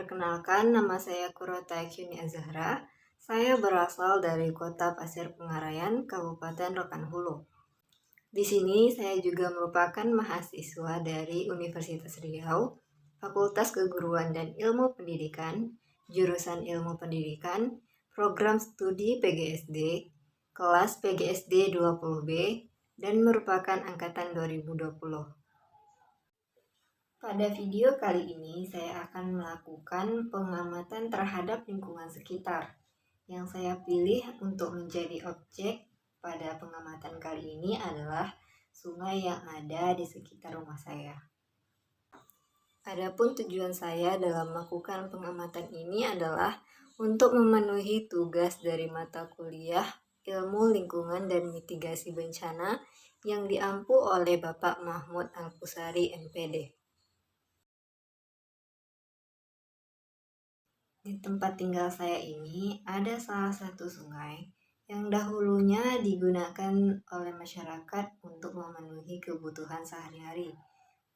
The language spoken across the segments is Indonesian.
Perkenalkan, nama saya Kurota Kyuni Azahra. Saya berasal dari Kota Pasir Pengarayan, Kabupaten Rokan Hulu. Di sini saya juga merupakan mahasiswa dari Universitas Riau, Fakultas Keguruan dan Ilmu Pendidikan, jurusan Ilmu Pendidikan, program studi PGSD, kelas PGSD 20B, dan merupakan angkatan 2020. Pada video kali ini, saya akan melakukan pengamatan terhadap lingkungan sekitar. Yang saya pilih untuk menjadi objek pada pengamatan kali ini adalah sungai yang ada di sekitar rumah saya. Adapun tujuan saya dalam melakukan pengamatan ini adalah untuk memenuhi tugas dari mata kuliah Ilmu Lingkungan dan Mitigasi Bencana yang diampu oleh Bapak Mahmud Al-Kusari, MPD. Di tempat tinggal saya ini ada salah satu sungai yang dahulunya digunakan oleh masyarakat untuk memenuhi kebutuhan sehari-hari,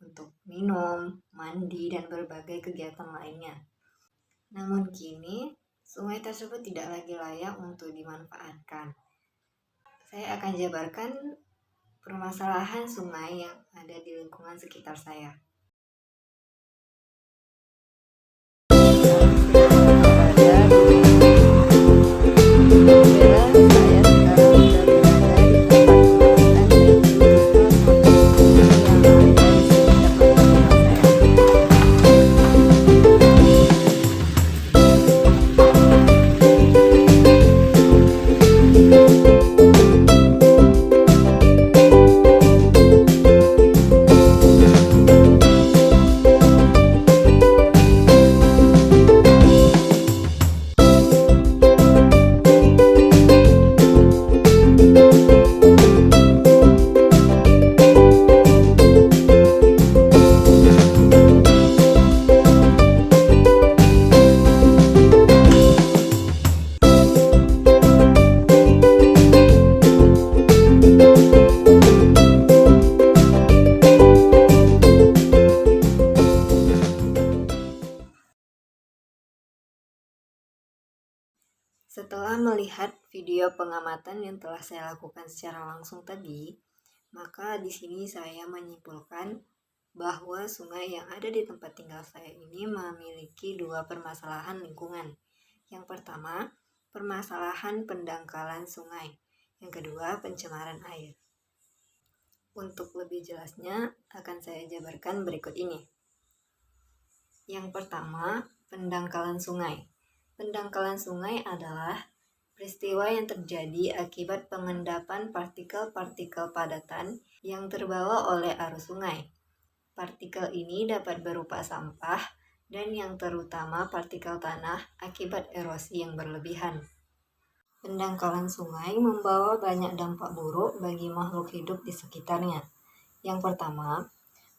untuk minum, mandi, dan berbagai kegiatan lainnya. Namun kini, sungai tersebut tidak lagi layak untuk dimanfaatkan. Saya akan jabarkan permasalahan sungai yang ada di lingkungan sekitar saya. Setelah melihat video pengamatan yang telah saya lakukan secara langsung tadi, maka di sini saya menyimpulkan bahwa sungai yang ada di tempat tinggal saya ini memiliki dua permasalahan lingkungan. Yang pertama, permasalahan pendangkalan sungai. Yang kedua, pencemaran air. Untuk lebih jelasnya akan saya jabarkan berikut ini. Yang pertama, pendangkalan sungai. Pendangkalan sungai adalah peristiwa yang terjadi akibat pengendapan partikel-partikel padatan yang terbawa oleh arus sungai. Partikel ini dapat berupa sampah dan yang terutama partikel tanah akibat erosi yang berlebihan. Pendangkalan sungai membawa banyak dampak buruk bagi makhluk hidup di sekitarnya. Yang pertama,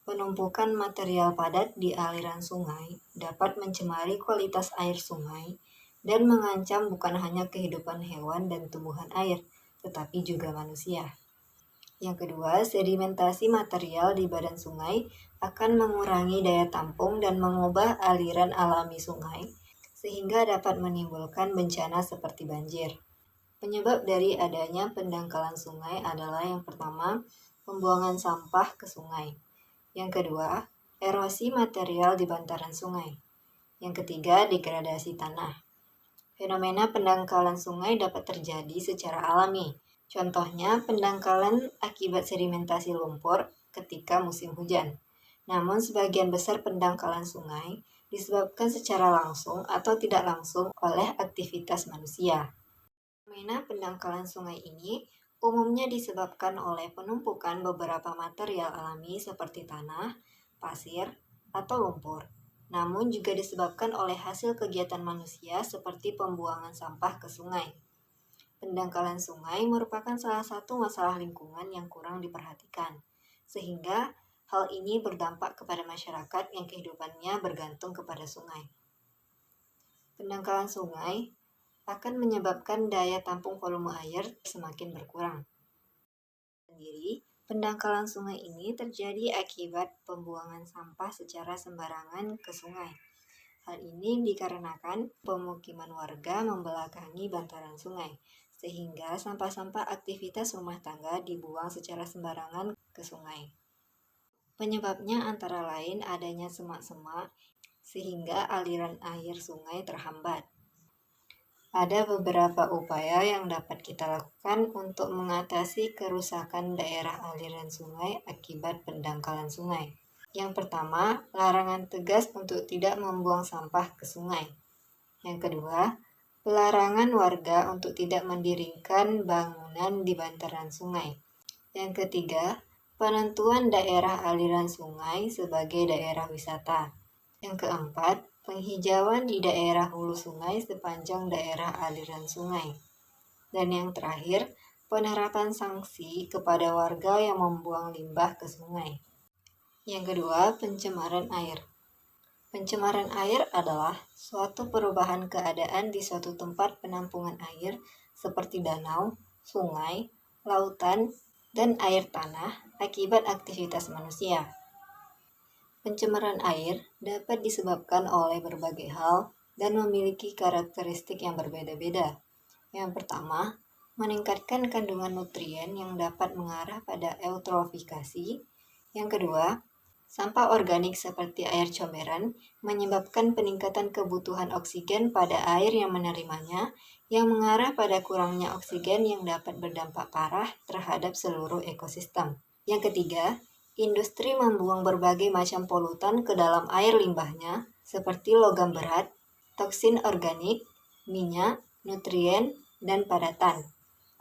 penumpukan material padat di aliran sungai dapat mencemari kualitas air sungai dan mengancam bukan hanya kehidupan hewan dan tumbuhan air, tetapi juga manusia. Yang kedua, sedimentasi material di badan sungai akan mengurangi daya tampung dan mengubah aliran alami sungai, sehingga dapat menimbulkan bencana seperti banjir. Penyebab dari adanya pendangkalan sungai adalah yang pertama, pembuangan sampah ke sungai. Yang kedua, erosi material di bantaran sungai. Yang ketiga, degradasi tanah. Fenomena pendangkalan sungai dapat terjadi secara alami. Contohnya, pendangkalan akibat sedimentasi lumpur ketika musim hujan. Namun, sebagian besar pendangkalan sungai disebabkan secara langsung atau tidak langsung oleh aktivitas manusia. Fenomena pendangkalan sungai ini umumnya disebabkan oleh penumpukan beberapa material alami seperti tanah, pasir, atau lumpur. Namun juga disebabkan oleh hasil kegiatan manusia seperti pembuangan sampah ke sungai. Pendangkalan sungai merupakan salah satu masalah lingkungan yang kurang diperhatikan, sehingga hal ini berdampak kepada masyarakat yang kehidupannya bergantung kepada sungai. Pendangkalan sungai akan menyebabkan daya tampung volume air semakin berkurang. Sendiri, pendangkalan sungai ini terjadi akibat pembuangan sampah secara sembarangan ke sungai. Hal ini dikarenakan pemukiman warga membelakangi bantaran sungai, sehingga sampah-sampah aktivitas rumah tangga dibuang secara sembarangan ke sungai. Penyebabnya antara lain adanya semak-semak, sehingga aliran air sungai terhambat. Ada beberapa upaya yang dapat kita lakukan untuk mengatasi kerusakan daerah aliran sungai akibat pendangkalan sungai. Yang pertama, larangan tegas untuk tidak membuang sampah ke sungai. Yang kedua, pelarangan warga untuk tidak mendirikan bangunan di bantaran sungai. Yang ketiga, penentuan daerah aliran sungai sebagai daerah wisata. Yang keempat, penghijauan di daerah hulu sungai sepanjang daerah aliran sungai. Dan yang terakhir, penerapan sanksi kepada warga yang membuang limbah ke sungai. Yang kedua, pencemaran air. Pencemaran air adalah suatu perubahan keadaan di suatu tempat penampungan air seperti danau, sungai, lautan, dan air tanah akibat aktivitas manusia. Pencemaran air dapat disebabkan oleh berbagai hal dan memiliki karakteristik yang berbeda-beda. Yang pertama, meningkatkan kandungan nutrien yang dapat mengarah pada eutrofikasi. Yang kedua, sampah organik seperti air comberan menyebabkan peningkatan kebutuhan oksigen pada air yang menerimanya, yang mengarah pada kurangnya oksigen yang dapat berdampak parah terhadap seluruh ekosistem. Yang ketiga, industri membuang berbagai macam polutan ke dalam air limbahnya, seperti logam berat, toksin organik, minyak, nutrien, dan padatan.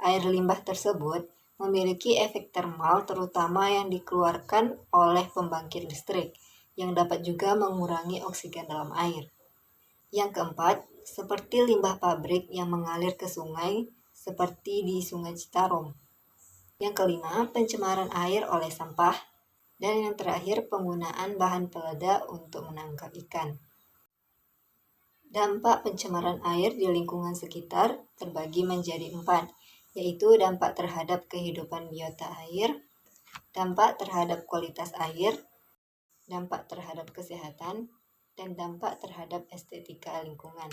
Air limbah tersebut memiliki efek termal terutama yang dikeluarkan oleh pembangkit listrik, yang dapat juga mengurangi oksigen dalam air. Yang keempat, seperti limbah pabrik yang mengalir ke sungai, seperti di Sungai Citarum. Yang kelima, pencemaran air oleh sampah. Dan yang terakhir, penggunaan bahan peledak untuk menangkap ikan. Dampak pencemaran air di lingkungan sekitar terbagi menjadi 4, yaitu dampak terhadap kehidupan biota air, dampak terhadap kualitas air, dampak terhadap kesehatan, dan dampak terhadap estetika lingkungan.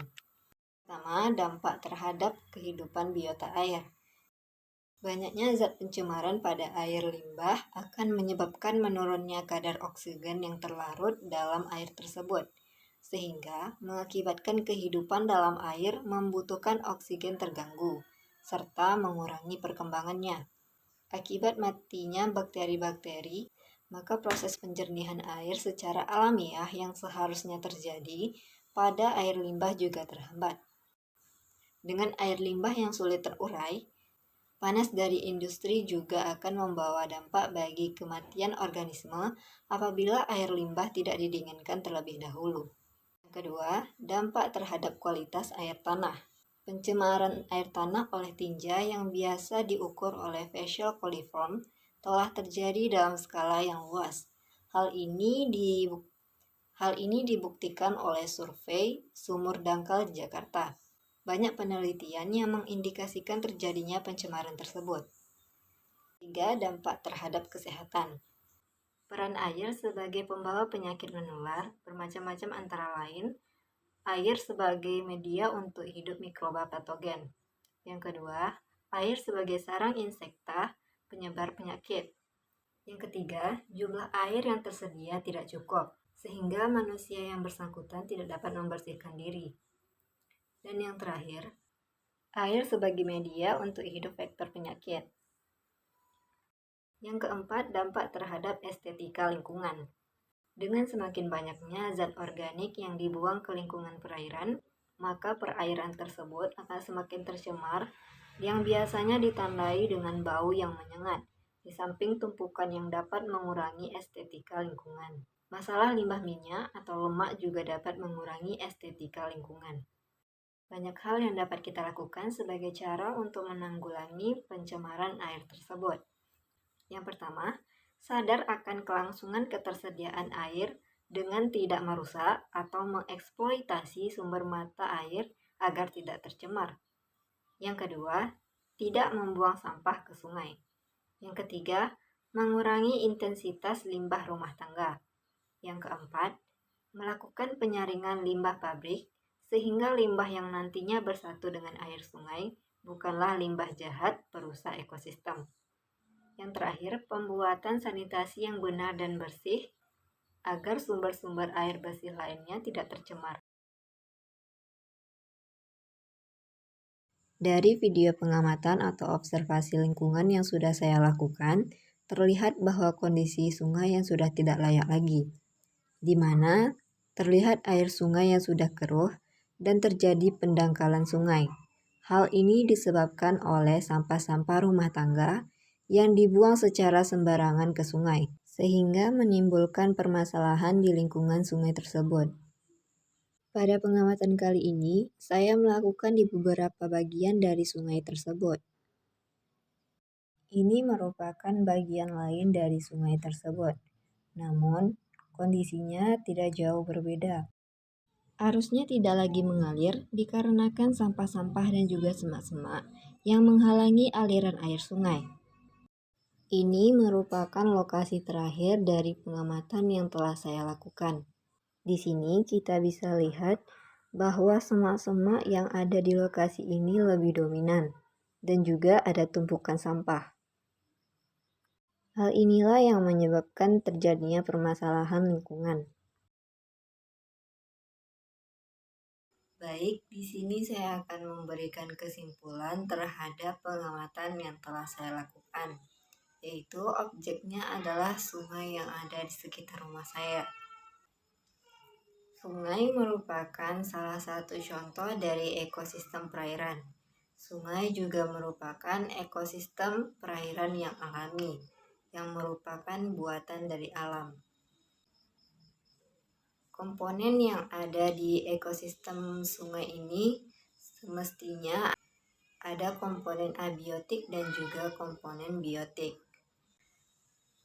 Pertama, dampak terhadap kehidupan biota air. Banyaknya zat pencemaran pada air limbah akan menyebabkan menurunnya kadar oksigen yang terlarut dalam air tersebut, sehingga mengakibatkan kehidupan dalam air membutuhkan oksigen terganggu, serta mengurangi perkembangannya. Akibat matinya bakteri-bakteri, maka proses penjernihan air secara alamiah yang seharusnya terjadi pada air limbah juga terhambat. Dengan air limbah yang sulit terurai, panas dari industri juga akan membawa dampak bagi kematian organisme apabila air limbah tidak didinginkan terlebih dahulu. Yang kedua, dampak terhadap kualitas air tanah. Pencemaran air tanah oleh tinja yang biasa diukur oleh facial coliform telah terjadi dalam skala yang luas. Hal ini dibuktikan oleh survei sumur dangkal di Jakarta. Banyak penelitian yang mengindikasikan terjadinya pencemaran tersebut. 3. Dampak terhadap kesehatan. Peran air sebagai pembawa penyakit menular bermacam-macam, antara lain air sebagai media untuk hidup mikroba patogen. Yang kedua, air sebagai sarang insekta penyebar penyakit. Yang ketiga, jumlah air yang tersedia tidak cukup, sehingga manusia yang bersangkutan tidak dapat membersihkan diri. Dan yang terakhir, air sebagai media untuk hidup vektor penyakit. Yang keempat, dampak terhadap estetika lingkungan. Dengan semakin banyaknya zat organik yang dibuang ke lingkungan perairan, maka perairan tersebut akan semakin tercemar, yang biasanya ditandai dengan bau yang menyengat, di samping tumpukan yang dapat mengurangi estetika lingkungan. Masalah limbah minyak atau lemak juga dapat mengurangi estetika lingkungan. Banyak hal yang dapat kita lakukan sebagai cara untuk menanggulangi pencemaran air tersebut. Yang pertama, sadar akan kelangsungan ketersediaan air dengan tidak merusak atau mengeksploitasi sumber mata air agar tidak tercemar. Yang kedua, tidak membuang sampah ke sungai. Yang ketiga, mengurangi intensitas limbah rumah tangga. Yang keempat, Melakukan penyaringan limbah pabrik, sehingga limbah yang nantinya bersatu dengan air sungai bukanlah limbah jahat perusak ekosistem. Yang terakhir, pembuatan sanitasi yang benar dan bersih agar sumber-sumber air bersih lainnya tidak tercemar. Dari video pengamatan atau observasi lingkungan yang sudah saya lakukan, terlihat bahwa kondisi sungai yang sudah tidak layak lagi, di mana terlihat air sungai yang sudah keruh dan terjadi pendangkalan sungai. Hal ini disebabkan oleh sampah-sampah rumah tangga yang dibuang secara sembarangan ke sungai, sehingga menimbulkan permasalahan di lingkungan sungai tersebut. Pada pengamatan kali ini, saya melakukan di beberapa bagian dari sungai tersebut. Ini merupakan bagian lain dari sungai tersebut, namun kondisinya tidak jauh berbeda. Arusnya tidak lagi mengalir dikarenakan sampah-sampah dan juga semak-semak yang menghalangi aliran air sungai. Ini merupakan lokasi terakhir dari pengamatan yang telah saya lakukan. Di sini kita bisa lihat bahwa semak-semak yang ada di lokasi ini lebih dominan dan juga ada tumpukan sampah. Hal inilah yang menyebabkan terjadinya permasalahan lingkungan. Baik, di sini saya akan memberikan kesimpulan terhadap pengamatan yang telah saya lakukan, yaitu objeknya adalah sungai yang ada di sekitar rumah saya. Sungai merupakan salah satu contoh dari ekosistem perairan. Sungai juga merupakan ekosistem perairan yang alami, yang merupakan buatan dari alam. Komponen yang ada di ekosistem sungai ini semestinya ada komponen abiotik dan juga komponen biotik.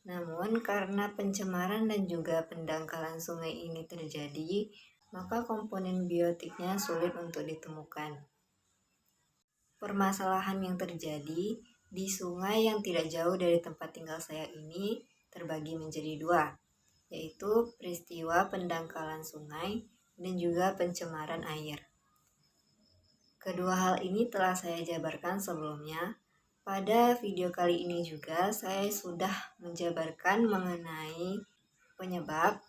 Namun karena pencemaran dan juga pendangkalan sungai ini terjadi, maka komponen biotiknya sulit untuk ditemukan. Permasalahan yang terjadi di sungai yang tidak jauh dari tempat tinggal saya ini terbagi menjadi dua, yaitu peristiwa pendangkalan sungai dan juga pencemaran air. Kedua hal ini telah saya jabarkan sebelumnya. Pada video kali ini juga saya sudah menjabarkan mengenai penyebab,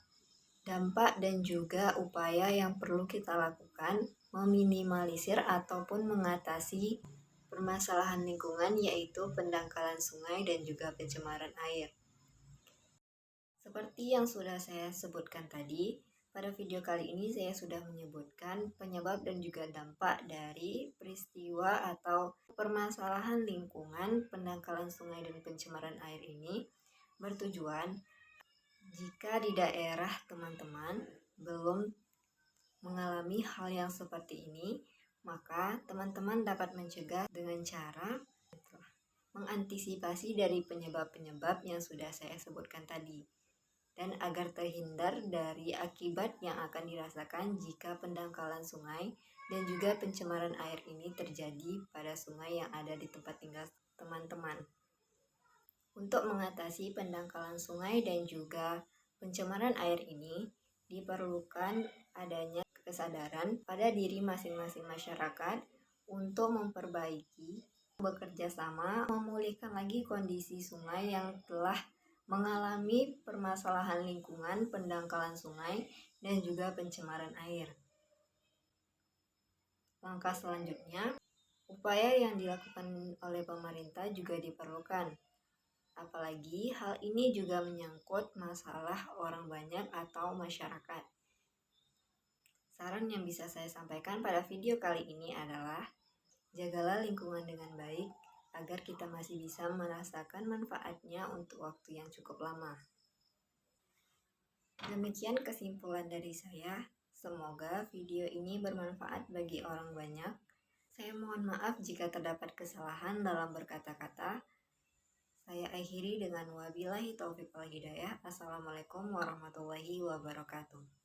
dampak, dan juga upaya yang perlu kita lakukan meminimalisir ataupun mengatasi permasalahan lingkungan, yaitu pendangkalan sungai dan juga pencemaran air. Seperti yang sudah saya sebutkan tadi, pada video kali ini saya sudah menyebutkan penyebab dan juga dampak dari peristiwa atau permasalahan lingkungan, pendangkalan sungai dan pencemaran air ini, bertujuan jika di daerah teman-teman belum mengalami hal yang seperti ini, maka teman-teman dapat mencegah dengan cara mengantisipasi dari penyebab-penyebab yang sudah saya sebutkan tadi, dan agar terhindar dari akibat yang akan dirasakan jika pendangkalan sungai dan juga pencemaran air ini terjadi pada sungai yang ada di tempat tinggal teman-teman. Untuk mengatasi pendangkalan sungai dan juga pencemaran air ini, diperlukan adanya kesadaran pada diri masing-masing masyarakat untuk memperbaiki, bekerja sama, memulihkan lagi kondisi sungai yang telah mengalami permasalahan lingkungan, pendangkalan sungai, dan juga pencemaran air. Langkah selanjutnya, upaya yang dilakukan oleh pemerintah juga diperlukan. Apalagi hal ini juga menyangkut masalah orang banyak atau masyarakat. Saran yang bisa saya sampaikan pada video kali ini adalah jagalah lingkungan dengan baik agar kita masih bisa merasakan manfaatnya untuk waktu yang cukup lama. Demikian kesimpulan dari saya. Semoga video ini bermanfaat bagi orang banyak. Saya mohon maaf jika terdapat kesalahan dalam berkata-kata. Saya akhiri dengan wabillahi taufiq wal hidayah. Assalamualaikum warahmatullahi wabarakatuh.